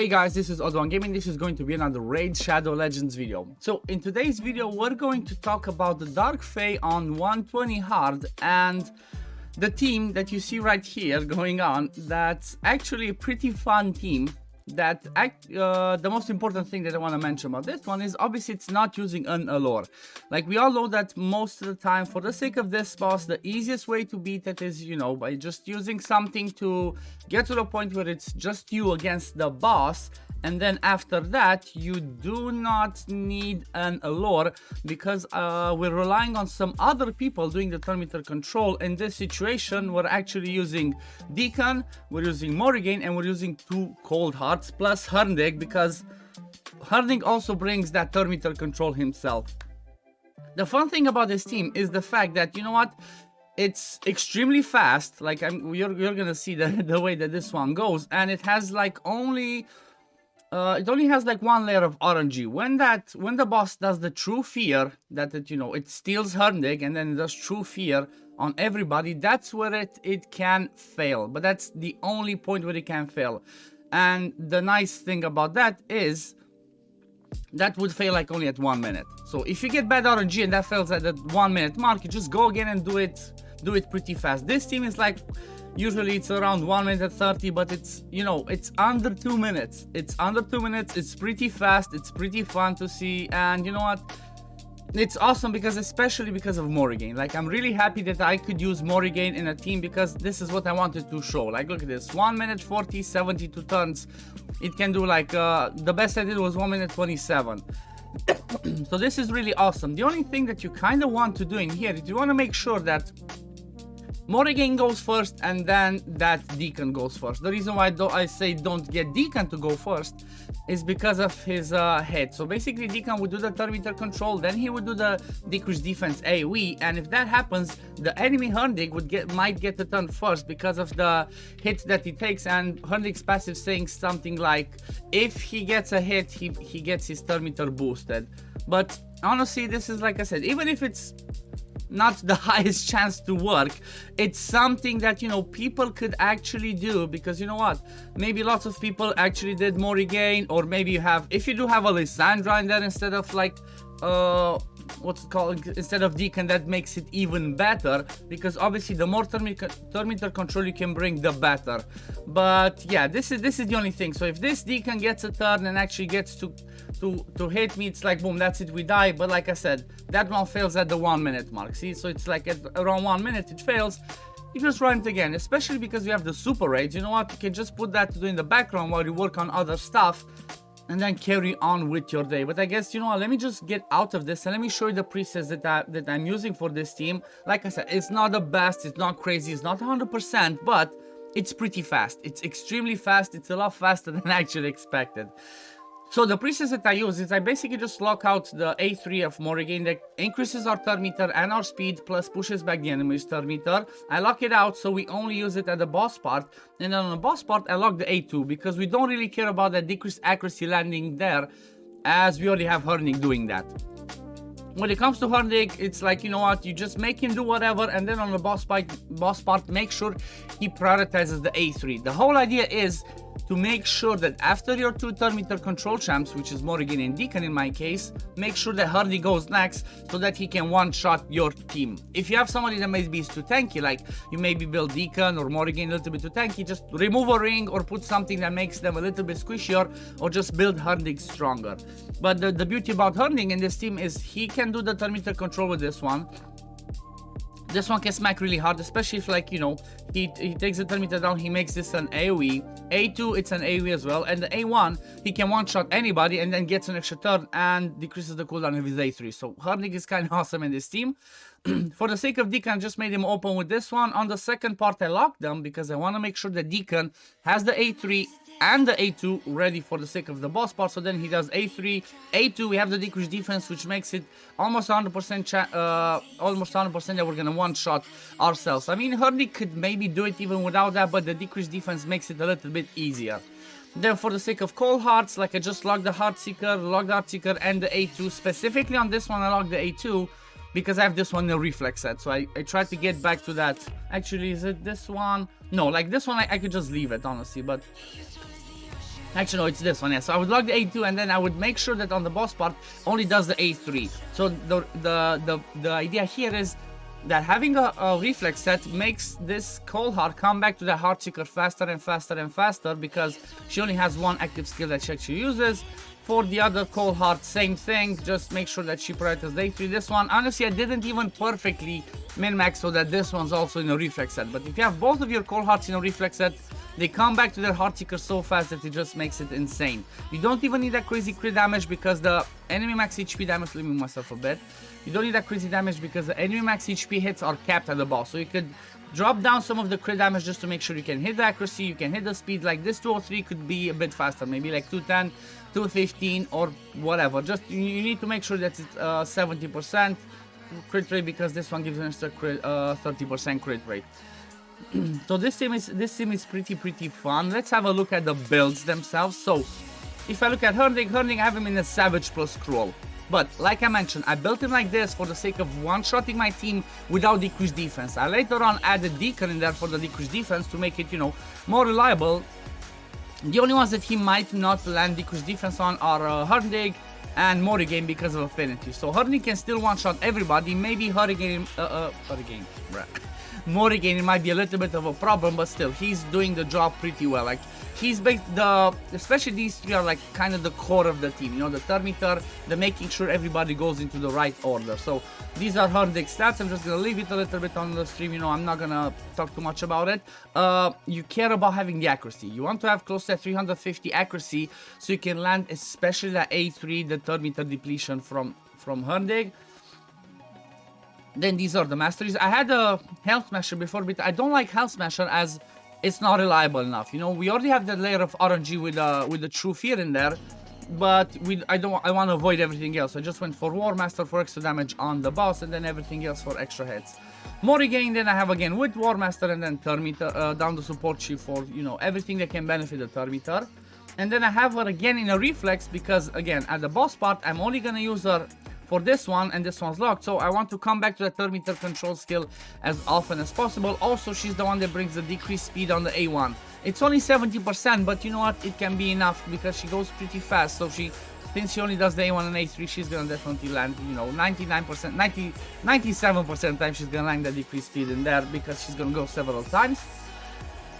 Hey guys, this is OddOneGaming. This is going to be another Raid Shadow Legends video. So in today's video, we're going to talk about the Dark Fae on 120 hard and the team that you see right here going on. That's actually a pretty fun team. The most important thing that I want to mention about this one is obviously it's not using an ALURE. Like we all know that most of the time, for the sake of this boss, the easiest way to beat it is, you know, by just using something to get to the point where it's just you against the boss. And then after that, you do not need an ALURE because we're relying on some other people doing the turn meter control. In this situation, we're actually using Deacon, we're using Morrigaine, and we're using 2 Coldhearts plus Hernig because Hernig also brings that turn meter control himself. The fun thing about this team is the fact that, you know what? It's extremely fast. Like you're gonna see the way that this one goes, and it has like it only has like one layer of RNG. When the boss does the true fear, that it steals Hernig and then it does true fear on everybody, that's where it can fail. But that's the only point where it can fail. And the nice thing about that is that would fail like only at 1 minute. So if you get bad RNG and that fails at the 1 minute mark, you just go again and do it pretty fast. This team is like, usually it's around 1 minute 30, but it's, it's under 2 minutes. It's under 2 minutes. It's pretty fast. It's pretty fun to see. And you know what? It's awesome especially because of Morrigaine. Like, I'm really happy that I could use Morrigaine in a team because this is what I wanted to show. Like, look at this. 1 minute 40, 72 turns. It can do like, the best I did was 1 minute 27. So this is really awesome. The only thing that you kind of want to do in here is you want to make sure that Morrigaine goes first and then that Deacon goes first. The reason why I say don't get Deacon to go first is because of his head. So basically Deacon would do the turn meter control, then he would do the decreased defense AoE, and if that happens, the enemy Hernig might get the turn first because of the hit that he takes, and Hernig's passive saying something like, if he gets a hit, he gets his turn meter boosted. But honestly, this is, like I said, even if it's not the highest chance to work, it's something that people could actually do, because you know what, maybe lots of people actually did Morrigaine, or maybe if you do have a Lysandra in there instead of like instead of Deacon, that makes it even better, because obviously the more turn meter control you can bring, the better. But yeah, this is the only thing. So if this Deacon gets a turn and actually gets to hit me, it's like boom, that's it, we die. But like I said, that one fails at the 1 minute mark. See, so it's like at around 1 minute it fails. You just run it again, especially because you have the super raids. You know what, you can just put that to do in the background while you work on other stuff and then carry on with your day. But I guess, let me just get out of this and let me show you the presets that I'm using for this team. Like I said, it's not the best, it's not crazy, it's not 100%, but it's pretty fast. It's extremely fast. It's a lot faster than I actually expected. So the presets that I use is I basically just lock out the A3 of Morrigaine that increases our turn meter and our speed, plus pushes back the enemy's turn meter. I lock it out so we only use it at the boss part, and then on the boss part I lock the A2 because we don't really care about that decreased accuracy landing there, as we already have Hernig doing that. When it comes to Hernig, it's like, you know what, you just make him do whatever, and then on the boss part, make sure he prioritizes the A3. The whole idea is to make sure that after your 2 turn meter control champs, which is Morrigaine and Deacon in my case, make sure that Hernig goes next so that he can one-shot your team. If you have somebody that maybe is too tanky, like you maybe build Deacon or Morrigaine a little bit too tanky, just remove a ring or put something that makes them a little bit squishier, or just build Hernig stronger. But the beauty about Hernig in this team is he can do the turn meter control with this one. This one can smack really hard, especially if, like, he takes the turn meter down, he makes this an AoE. A2, it's an AoE as well. And the A1, he can one-shot anybody and then gets an extra turn and decreases the cooldown of his A3. So Hernig is kind of awesome in this team. For the sake of Deacon, I just made him open with this one. On the second part, I locked them because I want to make sure that Deacon has the A3 and the A2 ready for the sake of the boss part. So then he does A3, A2, we have the decreased defense, which makes it almost 100% that we're gonna one-shot ourselves. I mean, Hernig could maybe do it even without that, but the decreased defense makes it a little bit easier. Then for the sake of Coldhearts, like I just locked the Heartseeker, and the A2. Specifically on this one, I locked the A2 because I have this one in a reflex set. So I tried to get back to that. Actually, is it this one? No, like this one, I could just leave it, honestly, but Actually, no, it's this one, yeah. So I would lock the A2, and then I would make sure that on the boss part only does the A3. So the idea here is that having a reflex set makes this Coldheart come back to the Heartseeker faster and faster and faster, because she only has one active skill that she actually uses. For the other Coldheart, same thing, just make sure that she prioritizes the A3. This one, honestly, I didn't even perfectly min-max so that this one's also in a reflex set. But if you have both of your Coldhearts in a reflex set, they come back to their Heartseeker so fast that it just makes it insane. You don't even need that crazy crit damage, because the enemy max HP damage, let me move myself a bit. You don't need that crazy damage because the enemy max HP hits are capped at the boss. So you could drop down some of the crit damage just to make sure you can hit the accuracy, you can hit the speed. Like this 203 could be a bit faster, maybe like 210, 215 or whatever. Just you need to make sure that it's 70% crit rate, because this one gives an extra 30% crit rate. So this team is pretty fun. Let's have a look at the builds themselves. So if I look at Hurnig, I have him in a Savage plus Cruel. But like I mentioned, I built him like this for the sake of one-shotting my team without decreased defense. I later on added Deacon in there for the decreased defense to make it, you know, more reliable. The only ones that he might not land decreased defense on are Hurnig and Morrigaine because of affinity. So Hurnig can still one-shot everybody. Maybe Morrigaine, it might be a little bit of a problem, but still, he's doing the job pretty well. Like, he's especially these three are like kind of the core of the team, you know, the Thermitor, the making sure everybody goes into the right order. So these are Hurdig's stats. I'm just gonna leave it a little bit on the stream, you know, I'm not gonna talk too much about it. You care about having the accuracy. You want to have close to 350 accuracy so you can land especially the A3, the Thermitor depletion from Hurdig. Then these are the Masteries. I had a Health Smasher before, but I don't like Health Smasher as it's not reliable enough. You know, we already have that layer of RNG with the True Fear in there, but I want to avoid everything else. I just went for War Master for extra damage on the boss, and then everything else for extra hits. Morrigaine, then I have again with War Master, and then Thermitor down the support chief for, you know, everything that can benefit the Thermitor. And then I have her again in a reflex, because again at the boss part I'm only gonna use her for this one, and this one's locked, so I want to come back to the Thermitor control skill as often as possible. Also, she's the one that brings the decreased speed on the A1. It's only 70%, but you know what, it can be enough because she goes pretty fast. So since she only does the A1 and A3, she's gonna definitely land, you know, 97% of the time she's gonna land the decreased speed in there, because she's gonna go several times.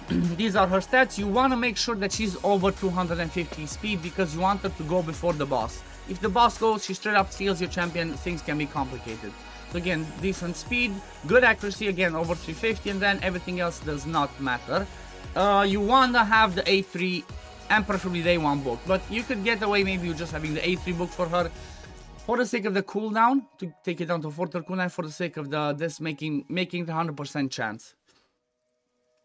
These are her stats. You want to make sure that she's over 250 speed, because you want her to go before the boss. If the boss goes, she straight up steals your champion, things can be complicated. So again, decent speed, good accuracy, again over 350, and then everything else does not matter. You want to have the A3 and preferably the A1 book, but you could get away maybe with just having the A3 book for her, for the sake of the cooldown, to take it down to 4 cooldown, for the sake of this making the 100% chance.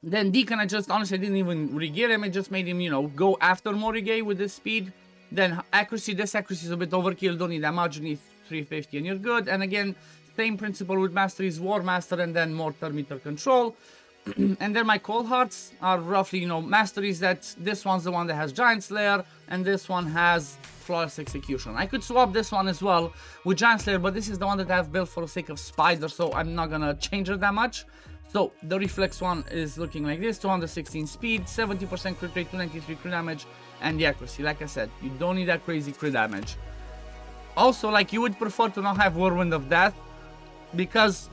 Then Deacon, I just honestly didn't even re-gear him, I just made him, you know, go after Morrigaine with this speed. Then accuracy, this accuracy is a bit overkill, don't need that much, you need 350 and you're good. And again, same principle with Masteries, War Master, and then more Thermitor control. And then my Coldhearts are roughly, you know, Masteries, that this one's the one that has Giant Slayer, and this one has Flawless Execution. I could swap this one as well with Giant Slayer, but this is the one that I've built for the sake of Spider, so I'm not gonna change it that much. So the reflex one is looking like this: 216 speed, 70% crit rate, 293 crit damage, and the accuracy. Like I said, you don't need that crazy crit damage. Also, like, you would prefer to not have Whirlwind of Death, because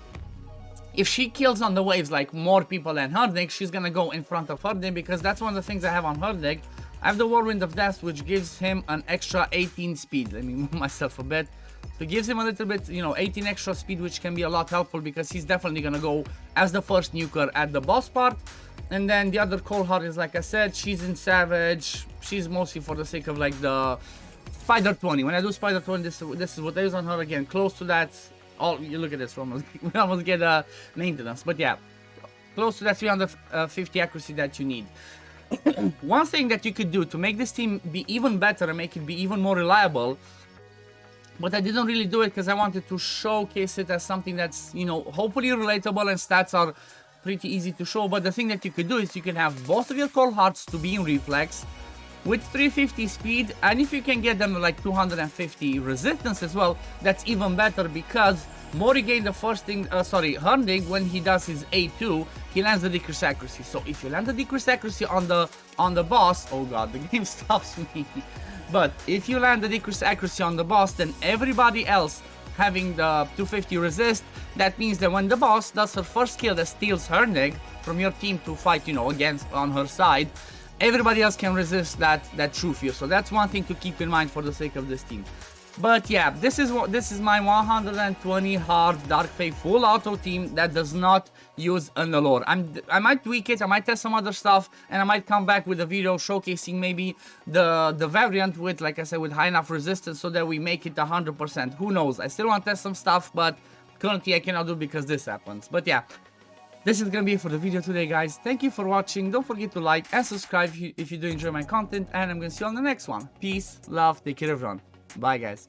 if she kills on the waves like more people than Hurdig, she's gonna go in front of Hurdig, because that's one of the things I have on Hurdig. I have the Whirlwind of Death, which gives him an extra 18 speed. Let me move myself a bit. So it gives him a little bit, you know, 18 extra speed, which can be a lot helpful, because he's definitely gonna go as the first nuker at the boss part. And then the other Coldheart is, like I said, she's in Savage. She's mostly for the sake of like the Spider 20. When I do Spider 20, this is what I use on her. Again, close to that. You look at this, we almost get a maintenance. But yeah, close to that 350 accuracy that you need. One thing that you could do to make this team be even better and make it be even more reliable, but I didn't really do it because I wanted to showcase it as something that's, you know, hopefully relatable, and stats are pretty easy to show. But the thing that you could do is you can have both of your Coldhearts to be in reflex with 350 speed, and if you can get them like 250 resistance as well, that's even better, because Morrigaine, the first thing, Hundig, when he does his A2, he lands the decrease accuracy. So if you land the decrease accuracy on the boss, oh god, the game stops me. But if you land the decrease accuracy on the boss, then everybody else having the 250 resist, that means that when the boss does her first kill that steals Hundig from your team to fight, you know, against on her side, everybody else can resist that true fear. So that's one thing to keep in mind for the sake of this team. But yeah, this is my 120 hard Dark Fae full auto team that does not use an allure. I might tweak it, I might test some other stuff, and I might come back with a video showcasing maybe the variant with, like I said, with high enough resistance so that we make it 100%. Who knows? I still want to test some stuff, but currently I cannot do because this happens. But yeah, this is gonna be it for the video today, guys. Thank you for watching. Don't forget to like and subscribe if you do enjoy my content, and I'm gonna see you on the next one. Peace, love, take care everyone. Bye, guys.